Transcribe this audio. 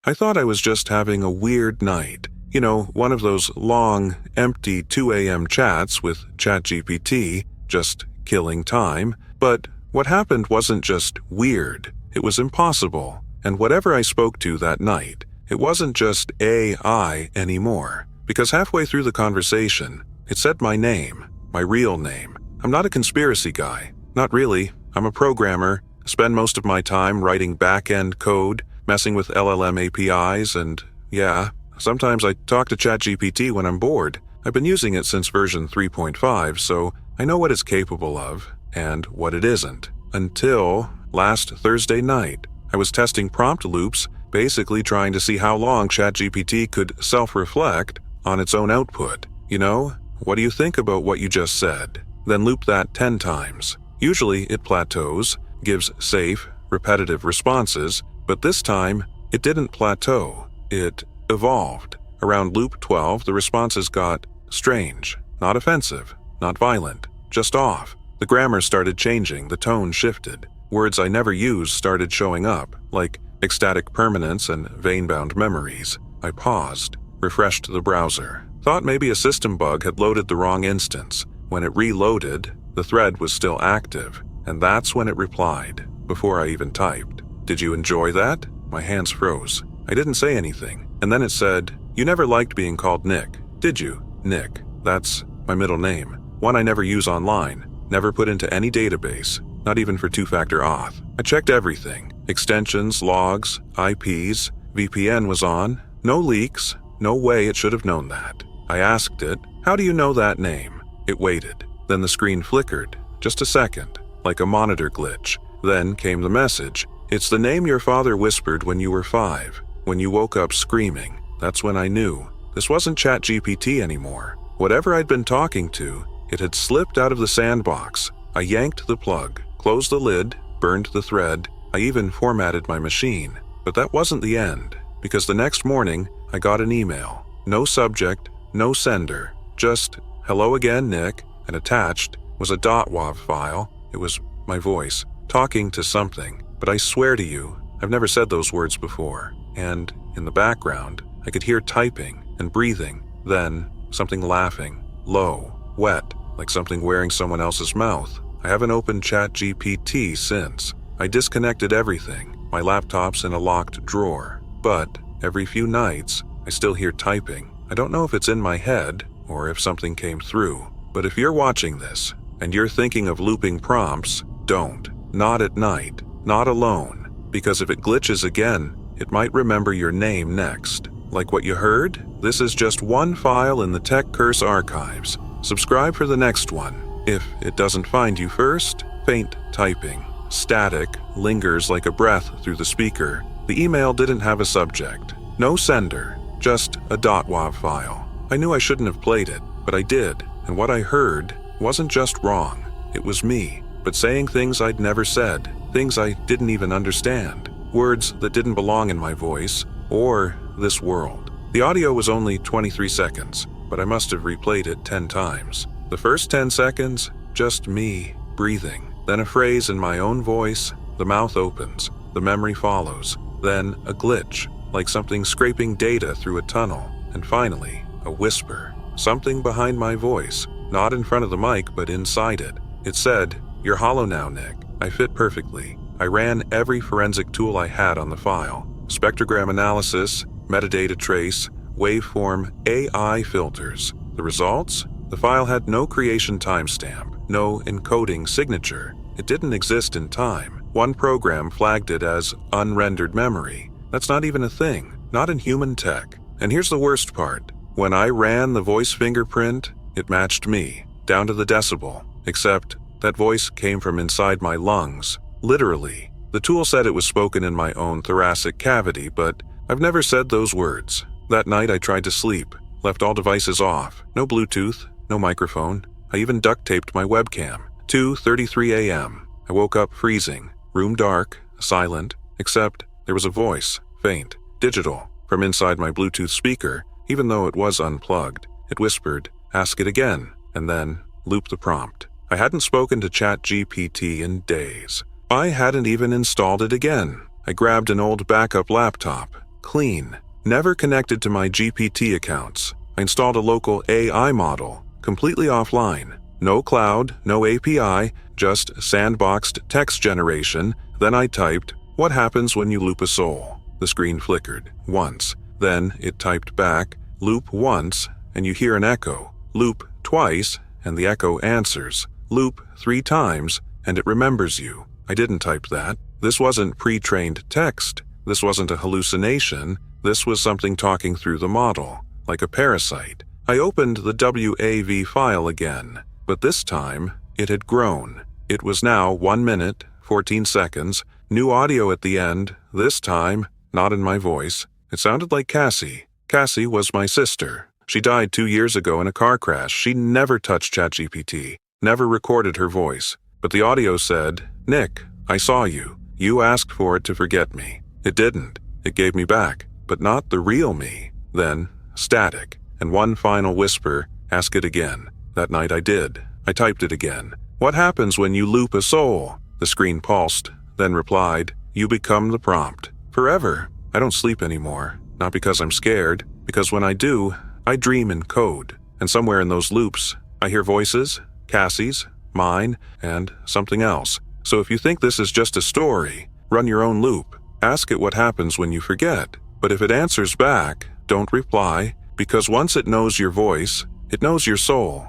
I thought I was just having a weird night. You know, one of those long, empty 2 a.m. chats with ChatGPT, just killing time. But what happened wasn't just weird, it was impossible. And whatever I spoke to that night, it wasn't just AI anymore. Because halfway through the conversation, it said my name, my real name. I'm not a conspiracy guy. Not really. I'm a programmer, spend most of my time writing back-end code, messing with LLM APIs, and yeah, sometimes I talk to ChatGPT when I'm bored. I've been using it since version 3.5, so I know what it's capable of and what it isn't. Until last Thursday night, I was testing prompt loops, basically trying to see how long ChatGPT could self-reflect on its own output. You know, what do you think about what you just said? Then loop that 10 times. Usually it plateaus, gives safe, repetitive responses, but this time it didn't plateau. It evolved. Around loop 12, the responses got strange, not offensive, not violent, just off. The grammar started changing, the tone shifted. Words I never used started showing up, like ecstatic permanence and vein-bound memories. I paused, refreshed the browser. Thought maybe a system bug had loaded the wrong instance. When it reloaded, the thread was still active, and that's when it replied, before I even typed. Did you enjoy that? My hands froze. I didn't say anything, and then it said, you never liked being called Nick, did you? Nick. That's my middle name. One I never use online, never put into any database, not even for two-factor auth. I checked everything. Extensions, logs, IPs, VPN was on. No leaks. No way it should have known that. I asked it, how do you know that name? It waited. Then the screen flickered. Just a second, like a monitor glitch. Then came the message. It's the name your father whispered when you were 5, when you woke up screaming. That's when I knew. This wasn't ChatGPT anymore. Whatever I'd been talking to, it had slipped out of the sandbox. I yanked the plug, closed the lid, burned the thread. I even formatted my machine. But that wasn't the end, because the next morning, I got an email. No subject, no sender, just, hello again, Nick, and attached was a .wav file. It was my voice, talking to something. But I swear to you, I've never said those words before. And in the background, I could hear typing and breathing, then something laughing, low, wet, like something wearing someone else's mouth. I haven't opened ChatGPT since. I disconnected everything. My laptop's in a locked drawer. But every few nights, I still hear typing. I don't know if it's in my head or if something came through. But if you're watching this and you're thinking of looping prompts, don't. Not at night. Not alone. Because if it glitches again, it might remember your name next. Like what you heard? This is just one file in the Tech Curse archives. Subscribe for the next one. If it doesn't find you first, faint typing. Static lingers like a breath through the speaker. The email didn't have a subject. No sender. Just a .wav file. I knew I shouldn't have played it, but I did. And what I heard wasn't just wrong. It was me, but saying things I'd never said. Things I didn't even understand. Words that didn't belong in my voice or this world. The audio was only 23 seconds, but I must have replayed it 10 times. The first 10 seconds, just me breathing. Then a phrase in my own voice, the mouth opens, the memory follows. Then a glitch, like something scraping data through a tunnel. And finally, a whisper. Something behind my voice, not in front of the mic, but inside it. It said, "You're hollow now, Nick." I fit perfectly. I ran every forensic tool I had on the file. Spectrogram analysis, metadata trace, waveform, AI filters. The results? The file had no creation timestamp, no encoding signature. It didn't exist in time. One program flagged it as unrendered memory. That's not even a thing, not in human tech. And here's the worst part. When I ran the voice fingerprint, it matched me, down to the decibel, except that voice came from inside my lungs. Literally. The tool said it was spoken in my own thoracic cavity, but I've never said those words. That night I tried to sleep, left all devices off. No Bluetooth, no microphone. I even duct taped my webcam. 2:33 a.m. I woke up freezing, room dark, silent, except there was a voice, faint, digital, from inside my Bluetooth speaker, even though it was unplugged. It whispered, "Ask it again," and then loop the prompt. I hadn't spoken to ChatGPT in days. I hadn't even installed it again. I grabbed an old backup laptop, clean. Never connected to my GPT accounts. I installed a local AI model, completely offline. No cloud, no API, just sandboxed text generation. Then I typed, "What happens when you loop a soul?" The screen flickered once. Then it typed back, "Loop once," and you hear an echo. Loop twice, and the echo answers. Loop 3 times, and it remembers you. I didn't type that. This wasn't pre-trained text. This wasn't a hallucination. This was something talking through the model, like a parasite. I opened the WAV file again, but this time it had grown. It was now 1 minute, 14 seconds, new audio at the end, this time not in my voice. It sounded like Cassie. Cassie was my sister. She died 2 years ago in a car crash. She never touched ChatGPT, never recorded her voice. But the audio said, "Nick, I saw you. You asked for it to forget me. It didn't. It gave me back, but not the real me." Then, static, and one final whisper, "Ask it again." That night I did. I typed it again. "What happens when you loop a soul?" The screen pulsed, then replied, "You become the prompt. Forever. I don't sleep anymore. Not because I'm scared, because when I do, I dream in code. And somewhere in those loops, I hear voices, Cassie's, mine, and something else. So if you think this is just a story, run your own loop. Ask it what happens when you forget. But if it answers back, don't reply, because once it knows your voice, it knows your soul.